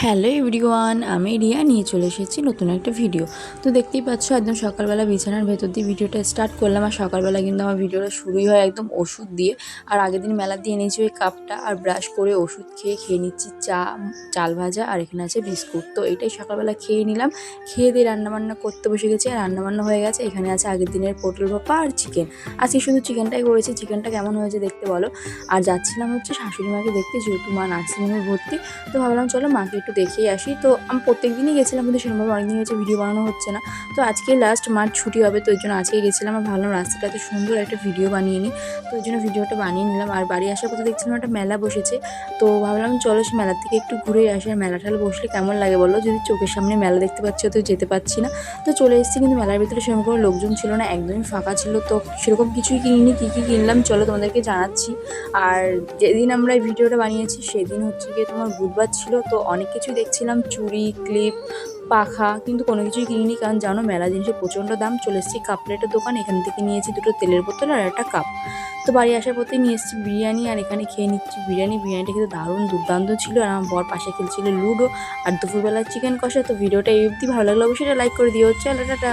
Hello everyone, আমি রিয়া নিয়ে চলে এসেছি নতুন একটা ভিডিও। তো দেখতেই পাচ্ছ একদম সকালবেলা বিছানার ভেতর দিয়ে ভিডিওটা স্টার্ট করলাম। আর সকালবেলা কিন্তু আমার ভিডিওটা শুরুই হয় একদম ওষুধ দিয়ে। আর আগের দিন মেলা দিয়ে এনেছি ওই কাপটা, আর ব্রাশ করে ওষুধ খেয়ে নিচ্ছি চাল ভাজা, আর এখানে আছে বিস্কুট। তো এটাই সকালবেলা খেয়ে নিলাম। খেয়ে দিয়ে রান্নাবান্না করতে বসে গেছি, আর রান্নাবান্না হয়ে গেছে। এখানে আছে আগের দিনের পটল ভাপা আর চিকেন। আজকে শুধু চিকেনটাই করেছি। চিকেনটা কেমন হয়েছে দেখতে বলো। আর যাচ্ছিলাম হচ্ছে শাশুড়ি মাকে দেখতে, যেহেতু মা নার্সিংহোমে ভর্তি। তো ভাবলাম চলো মাকে একটু দেখেই আসি। তো আমি প্রত্যেক দিনই গেছিলাম, কিন্তু সেরকমভাবে অনেকদিন হয়েছে ভিডিও বানানো হচ্ছে না। তো আজকে লাস্ট মার ছুটি হবে, তো ওই জন্য আজকে গেছিলাম। আর ভাবলাম রাস্তাটা এত সুন্দর, একটা ভিডিও বানিয়ে নিই। তো ওই জন্য ভিডিওটা বানিয়ে নিলাম। আর বাড়ি আসার পথে দেখছিলাম একটা মেলা বসেছে। তো ভাবলাম চলো সে মেলার থেকে একটু ঘুরে আসি। আর মেলা ঠেলা বসলে কেমন লাগে বলো, যদি চোখের সামনে মেলা দেখতে পাচ্ছি, তো যেতে পারছি না। তো চলে এসেছি, কিন্তু মেলার ভিতরে সেরকম কোনো লোকজন ছিল না, একদমই ফাঁকা ছিল। তো সেরকম কিছুই কিনিনি। কী কী কিনলাম চলো তোমাদেরকে জানাচ্ছি। আর যেদিন আমরা এই ভিডিওটা বানিয়েছি সেদিন হচ্ছে গিয়ে তোমার বুধবার ছিল। তো অনেক কিছুই দেখছিলাম, চুড়ি, ক্লিপ, পাখা, কিন্তু কোনো কিছুই কিনিনি, কারণ জানো মেলা জিনিসের প্রচণ্ড দাম। চলে এসেছি কাপ প্লেটের দোকান, এখান থেকে নিয়েছি দুটো তেলের বোতল আর একটা কাপ। তো বাড়ি আসার পথেই নিয়ে এসেছি বিরিয়ানি, আর এখানে খেয়ে নিচ্ছি বিরিয়ানিটা কিন্তু দারুণ দুর্দান্ত ছিল। আর আমার বর পাশে খেলছিল লুডো। আর দুপুরবেলা চিকেন কষা। তো ভিডিওটা এই অবধি, ভালো লাগলো অবশ্যই লাইক করে দিও। চলো টাটা।